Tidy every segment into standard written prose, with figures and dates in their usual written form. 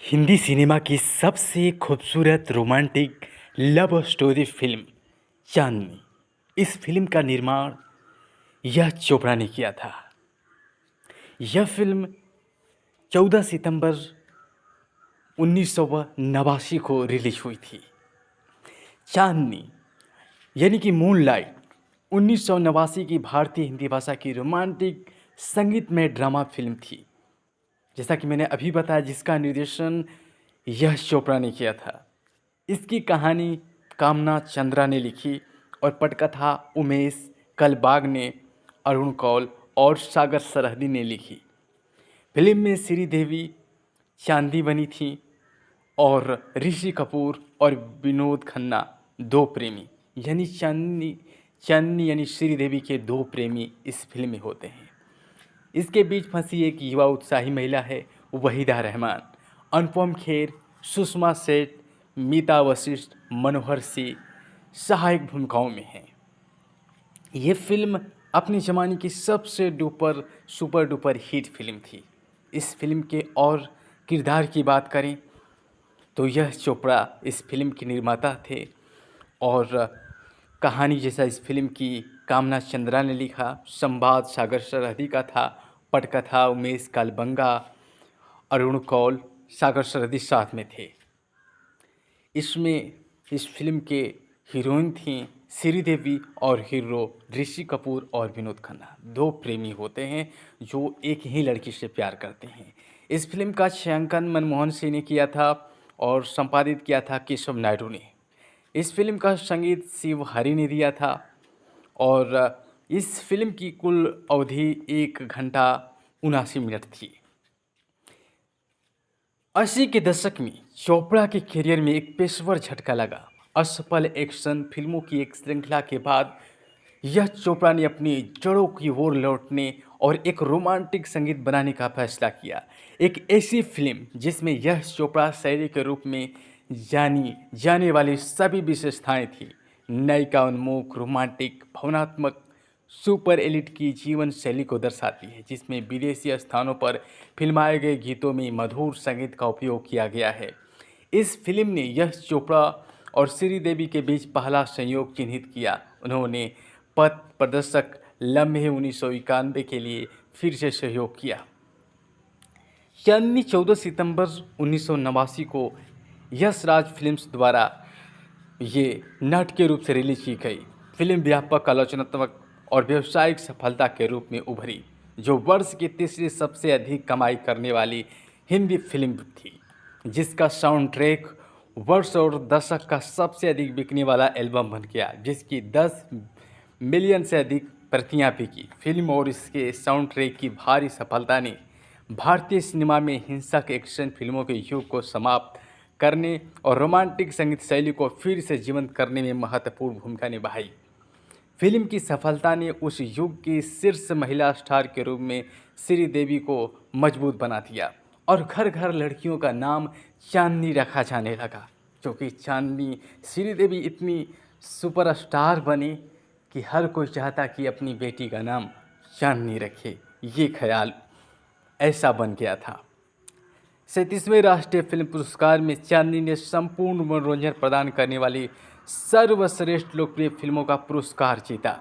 Hindi cinema की सबसे खूबसूरत रोमांटिक लव स्टोरी फिल्म चांदनी। इस फिल्म का निर्माण यश चोपड़ा ने किया था। यह फिल्म 14 सितंबर 1989 को रिलीज हुई थी। चांदनी यानी कि मूनलाइट 1989 की भारतीय हिंदी भाषा की रोमांटिक संगीतमय ड्रामा फिल्म थी, जैसा कि मैंने अभी बताया, जिसका निर्देशन यश चोपड़ा ने किया था। इसकी कहानी कामना चंद्रा ने लिखी और पटकथा उमेश कलबाग ने, अरुण कौल और सागर सरहदी ने लिखी। फिल्म में श्रीदेवी चांदी बनी थी और ऋषि कपूर और विनोद खन्ना दो प्रेमी चांदनी यानी श्रीदेवी के दो प्रेमी इस फिल्म में होते हैं। इसके बीच फंसी एक युवा उत्साही महिला है, वहीदा रहमान। अनुपम खेर, सुषमा सेठ, मीता वशिष्ठ, मनोहर सिंह सहायक भूमिकाओं में हैं। ये फिल्म अपने ज़माने की सबसे सुपर डुपर हिट फिल्म थी। इस फिल्म के और किरदार की बात करें तो यश चोपड़ा इस फिल्म के निर्माता थे और कहानी जैसा इस फिल्म की कामना चंद्रा ने लिखा, संवाद सागर सरहदी का था, पटकथा उमेश कालबंगा, अरुण कौल, सागर सरहदी साथ में थे। इस फिल्म के हीरोइन थीं श्रीदेवी और हीरो ऋषि कपूर और विनोद खन्ना। दो प्रेमी होते हैं जो एक ही लड़की से प्यार करते हैं। इस फिल्म का छायांकन मनमोहन सिंह ने किया था और संपादित किया था केशव नायडू ने। इस फिल्म का संगीत शिव हरि ने दिया था और इस फिल्म की कुल अवधि 1 घंटा 79 मिनट थी। 80 के दशक में चोपड़ा के करियर में एक पेशेवर झटका लगा। असफल एक्शन फिल्मों की एक श्रृंखला के बाद यश चोपड़ा ने अपनी जड़ों की ओर लौटने और एक रोमांटिक संगीत बनाने का फैसला किया। एक ऐसी फिल्म जिसमें यश चोपड़ा शैली के रूप में जानी जाने वाली सभी विशेषताएं थी। नायिका उन्मुख, रोमांटिक, भावनात्मक, सुपर एलिट की जीवन शैली को दर्शाती है, जिसमें विदेशी स्थानों पर फिल्माए गए गीतों में मधुर संगीत का उपयोग किया गया है। इस फिल्म ने यश चोपड़ा और श्रीदेवी के बीच पहला संयोग चिन्हित किया। उन्होंने पथ प्रदर्शक लम्हे 1991 के लिए फिर से सहयोग किया। चांदनी 14 सितंबर 1989 को यश राज फिल्म्स द्वारा ये नाटकीय रूप से रिलीज की गई। फिल्म व्यापक आलोचनात्मक और व्यावसायिक सफलता के रूप में उभरी, जो वर्ष की तीसरी सबसे अधिक कमाई करने वाली हिंदी फिल्म थी, जिसका साउंड ट्रैक वर्ष और दशक का सबसे अधिक बिकने वाला एल्बम बन गया, जिसकी 10 मिलियन से अधिक प्रतियां बिकी। फिल्म और इसके साउंड ट्रैक की भारी सफलता ने भारतीय सिनेमा में हिंसक एक्शन फिल्मों के युग को समाप्त करने और रोमांटिक संगीत शैली को फिर से जीवंत करने में महत्वपूर्ण भूमिका निभाई। फिल्म की सफलता ने उस युग की शीर्ष महिला स्टार के रूप में श्रीदेवी को मजबूत बना दिया और घर घर लड़कियों का नाम चांदनी रखा जाने लगा, क्योंकि चांदनी श्रीदेवी इतनी सुपरस्टार बनी कि हर कोई चाहता कि अपनी बेटी का नाम चांदनी रखे। ये ख्याल ऐसा बन गया था। 37वें राष्ट्रीय फिल्म पुरस्कार में चांदनी ने संपूर्ण मनोरंजन प्रदान करने वाली सर्वश्रेष्ठ लोकप्रिय फिल्मों का पुरस्कार जीता।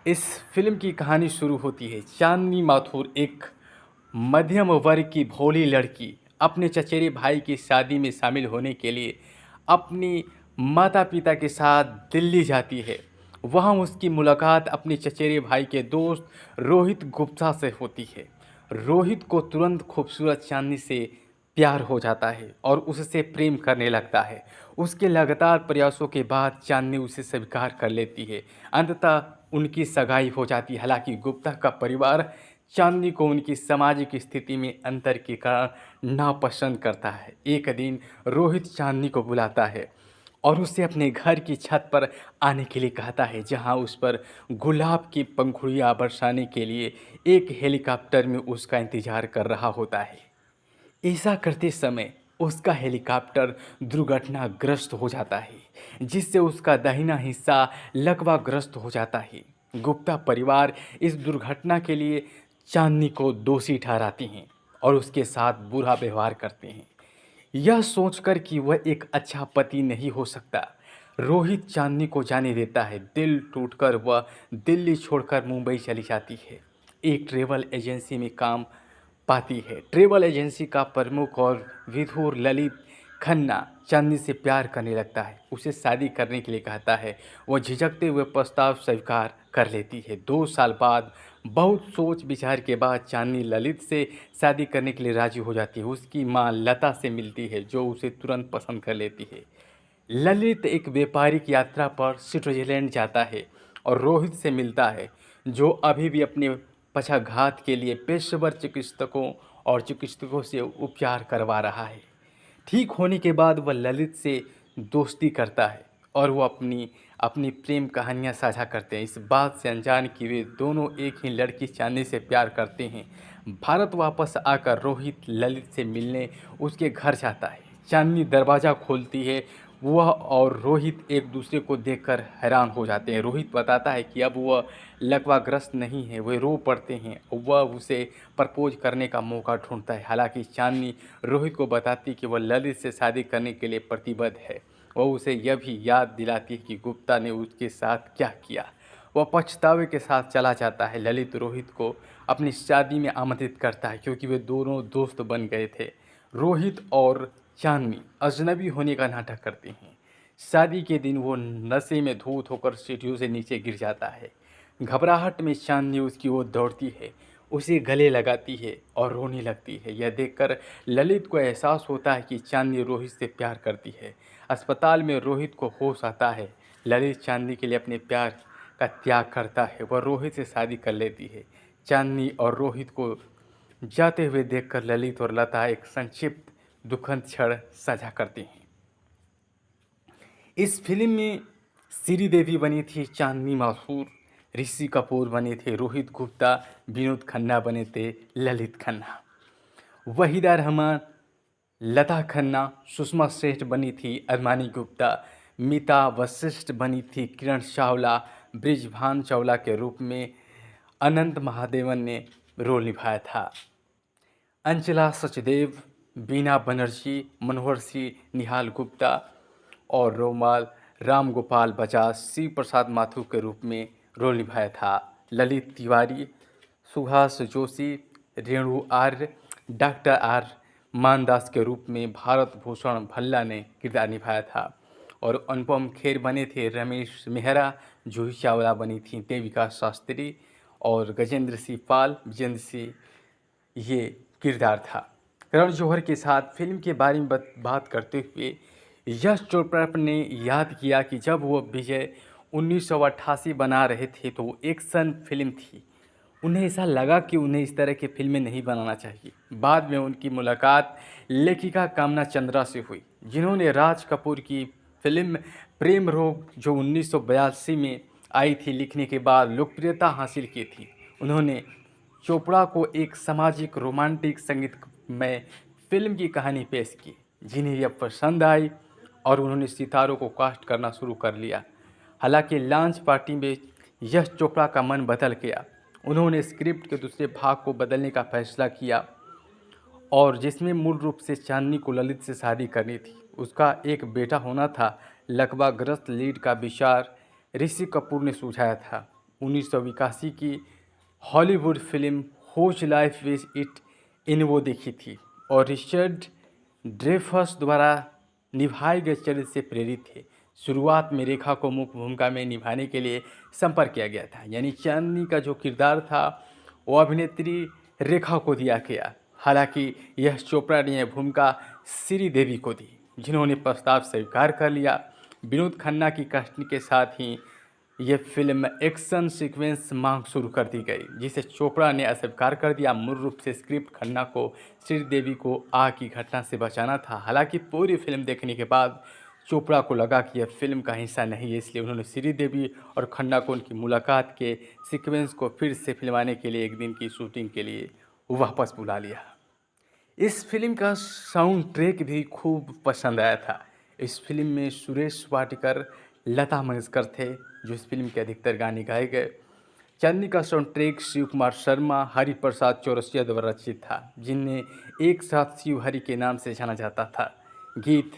इस फिल्म की कहानी शुरू होती है। चांदनी माथुर एक मध्यम वर्ग की भोली लड़की अपने चचेरे भाई की शादी में शामिल होने के लिए अपनी माता पिता के साथ दिल्ली जाती है। वहाँ उसकी मुलाकात अपने चचेरे भाई के दोस्त रोहित गुप्ता से होती है। रोहित को तुरंत खूबसूरत चांदनी से प्यार हो जाता है और उससे प्रेम करने लगता है। उसके लगातार प्रयासों के बाद चांदनी उसे स्वीकार कर लेती है। अंततः उनकी सगाई हो जाती है। हालांकि गुप्ता का परिवार चांदनी को उनकी सामाजिक स्थिति में अंतर के कारण नापसंद करता है। एक दिन रोहित चांदनी को बुलाता है और उसे अपने घर की छत पर आने के लिए कहता है, जहां उस पर गुलाब की पंखुड़ियां बरसाने के लिए एक हेलीकॉप्टर में उसका इंतजार कर रहा होता है। ऐसा करते समय उसका हेलीकॉप्टर दुर्घटनाग्रस्त हो जाता है, जिससे उसका दाहिना हिस्सा लकवाग्रस्त हो जाता है। गुप्ता परिवार इस दुर्घटना के लिए चांदनी को दोषी ठहराती हैं और उसके साथ बुरा व्यवहार करते हैं। यह सोचकर कि वह एक अच्छा पति नहीं हो सकता, रोहित चांदनी को जाने देता है। दिल टूटकर वह दिल्ली छोड़कर मुंबई चली जाती है। एक ट्रैवल एजेंसी में काम पाती है। ट्रैवल एजेंसी का प्रमुख और विधुर ललित खन्ना चांदनी से प्यार करने लगता है, उसे शादी करने के लिए कहता है। वह झिझकते हुए प्रस्ताव स्वीकार कर लेती है। 2 साल बाद बहुत सोच विचार के बाद चांदनी ललित से शादी करने के लिए राजी हो जाती है। उसकी माँ लता से मिलती है जो उसे तुरंत पसंद कर लेती है। ललित एक व्यापारिक यात्रा पर स्विट्जरलैंड जाता है और रोहित से मिलता है जो अभी भी अपने पक्षाघात के लिए पेशेवर चिकित्सकों से उपचार करवा रहा है। ठीक होने के बाद वह ललित से दोस्ती करता है और वो अपनी अपनी प्रेम कहानियाँ साझा करते हैं। इस बात से अनजान कि वे दोनों एक ही लड़की चांदनी से प्यार करते हैं। भारत वापस आकर रोहित ललित से मिलने उसके घर जाता है। चांदनी दरवाज़ा खोलती है। वह और रोहित एक दूसरे को देखकर हैरान हो जाते हैं। रोहित बताता है कि अब वह लकवाग्रस्त नहीं है, वे रो पड़ते हैं। वह उसे प्रपोज करने का मौका ढूंढता है। हालांकि चांदनी रोहित को बताती कि वह ललित से शादी करने के लिए प्रतिबद्ध है। वह उसे यह भी याद दिलाती है कि गुप्ता ने उसके साथ क्या किया। वह पछतावे के साथ चला जाता है। ललित रोहित को अपनी शादी में आमंत्रित करता है क्योंकि वे दोनों दोस्त बन गए थे। रोहित और चांदनी अजनबी होने का नाटक करते हैं। शादी के दिन वो नशे में धूत होकर सीढ़ियों से नीचे गिर जाता है। घबराहट में चांदनी उसकी ओर दौड़ती है, उसे गले लगाती है और रोने लगती है। यह देखकर ललित को एहसास होता है कि चांदनी रोहित से प्यार करती है। अस्पताल में रोहित को होश आता है। ललित चांदनी के लिए अपने प्यार का त्याग करता है। वह रोहित से शादी कर लेती है। चांदनी और रोहित को जाते हुए देखकर ललित और लता एक संक्षिप्त दुखद क्षण साझा करते हैं। इस फिल्म में श्रीदेवी बनी थी चांदनी माथुर, ऋषि कपूर बने थे रोहित गुप्ता, विनोद खन्ना बने थे ललित खन्ना, वहीदा रहमान, लता खन्ना, सुषमा श्रेष्ठ बनी थी अरमानी गुप्ता, मीता वशिष्ठ बनी थी किरण चावला, ब्रिजभान चावला के रूप में अनंत महादेवन ने रोल निभाया था। अंचला सचदेव, बीना बनर्जी, मनोहर सिंह, निहाल गुप्ता और रोमाल राम गोपाल बजाज शिव प्रसाद माथुर के रूप में रोल निभाया था। ललित तिवारी, सुभाष जोशी, रेणु आर्य, डॉक्टर आर मानदास के रूप में भारत भूषण भल्ला ने किरदार निभाया था और अनुपम खेर बने थे रमेश मेहरा, जूही चावला बनी थी देविका शास्त्री और गजेंद्र सिंह पाल, विजेंद्र सिंह ये किरदार था। करण जौहर के साथ फिल्म के बारे में बात करते हुए यश चोपड़ा ने याद किया कि जब वो विजय 1988 बना रहे थे तो वो एक्शन फिल्म थी। उन्हें ऐसा लगा कि उन्हें इस तरह की फिल्में नहीं बनाना चाहिए। बाद में उनकी मुलाकात लेखिका कामना चंद्रा से हुई, जिन्होंने राज कपूर की फिल्म प्रेम रोग जो 1982 में आई थी लिखने के बाद लोकप्रियता हासिल की थी। उन्होंने चोपड़ा को एक सामाजिक रोमांटिक संगीतमय फिल्म की कहानी पेश की, जिन्हें यह पसंद आई और उन्होंने सितारों को कास्ट करना शुरू कर लिया। हालांकि लॉन्च पार्टी में यश चोपड़ा का मन बदल गया। उन्होंने स्क्रिप्ट के दूसरे भाग को बदलने का फैसला किया और जिसमें मूल रूप से चांदनी को ललित से शादी करनी थी। उसका एक बेटा होना था। लकवाग्रस्त लीड का विचार ऋषि कपूर ने सुझाया था। 1981 की Hollywood film whose life is it in वो देखी थी और रिचर्ड ड्रेफस द्वारा निभाए गए चरित्र से प्रेरित थे। शुरुआत में रेखा को मुख्य भूमिका में निभाने के लिए संपर्क किया गया था, यानी चांदनी का जो किरदार था वो अभिनेत्री रेखा को दिया गया। हालांकि यश चोपड़ा ने यह भूमिका श्रीदेवी को दी, जिन्होंने प्रस्ताव स्वीकार कर लिया। विनोद खन्ना की कास्टिंग के साथ ही ये फिल्म एक्शन सीक्वेंस मांग शुरू कर दी गई, जिसे चोपड़ा ने अस्वीकार कर दिया। मूल रूप से स्क्रिप्ट खन्ना को श्रीदेवी को आग की घटना से बचाना था। हालांकि पूरी फिल्म देखने के बाद चोपड़ा को लगा कि यह फिल्म का हिस्सा नहीं है, इसलिए उन्होंने श्रीदेवी और खन्ना को उनकी मुलाकात के सीक्वेंस को फिर से फिल्माने के लिए एक दिन की शूटिंग के लिए वापस बुला लिया। इस फिल्म का साउंड ट्रैक भी खूब पसंद आया था। इस फिल्म में सुरेश वाडकर, लता मंगेशकर थे जो इस फिल्म के अधिकतर गाने गाए गए। चांदनी का साउंड ट्रैक शिव कुमार शर्मा, हरिप्रसाद चौरसिया द्वारा रचित था, जिन्हें एक साथ शिव हरि के नाम से जाना जाता था। गीत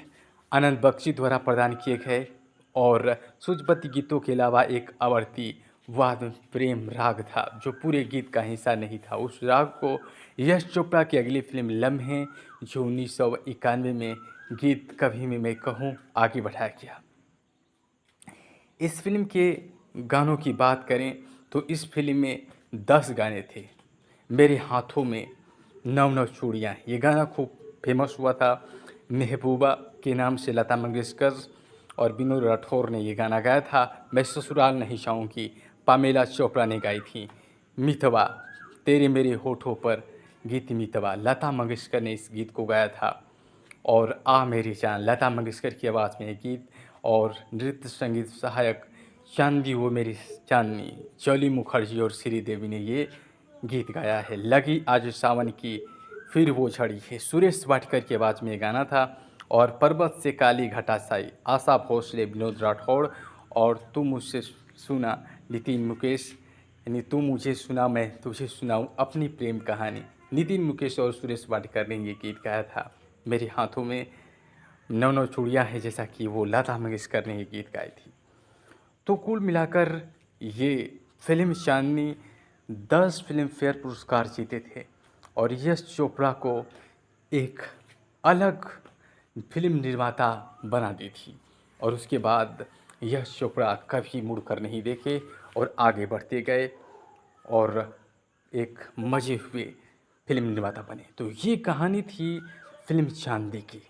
आनंद बख्शी द्वारा प्रदान किए गए और सूझबद्ध गीतों के अलावा एक आवर्ती वाद प्रेम राग था, जो पूरे गीत का हिस्सा नहीं था। उस राग को यश चोपड़ा की अगली फिल्म लम्हे, जो 1991 में गीत कभी भी मैं कहूँ आगे बढ़ाया गया। इस फिल्म के गानों की बात करें तो इस फिल्म में 10 गाने थे। मेरे हाथों में नव नव चूड़ियाँ, ये गाना खूब फेमस हुआ था। महबूबा के नाम से लता मंगेशकर और विनोद राठौर ने ये गाना गाया था। मैं ससुराल नहीं जाऊँगी, पामेला चोपड़ा ने गाई थी। मितवा, तेरे मेरे होठों पर, गीत मितवा, लता मंगेशकर ने इस गीत को गाया था। और आ मेरी जान, लता मंगेशकर की आवाज़ में ये गीत। और नृत्य संगीत सहायक चांदी वो मेरी चांदनी, जॉली मुखर्जी और श्रीदेवी ने ये गीत गाया है। लगी आज सावन की फिर वो झड़ी है, सुरेश वाडकर की आवाज़ में ये गाना था। और पर्वत से काली घटा साई, आशा भोसले, विनोद राठौड़। और तू मुझसे सुना, नितिन मुकेश, यानी तू मुझे सुना मैं तुझे सुनाऊं अपनी प्रेम कहानी, नितिन मुकेश और सुरेश वाडकर ने ये गीत गाया था। मेरे हाथों में नौ नौ चूड़ियाँ हैं, जैसा कि वो लता मंगेशकर ने ये गीत गाई थी। तो कुल मिलाकर ये फिल्म चांदनी 10 फिल्म फेयर पुरस्कार जीते थे और यश चोपड़ा को एक अलग फिल्म निर्माता बना दी थी। और उसके बाद यश चोपड़ा कभी मुड़कर नहीं देखे और आगे बढ़ते गए और एक मजे हुए फिल्म निर्माता बने। तो ये कहानी थी फिल्म चांदी की।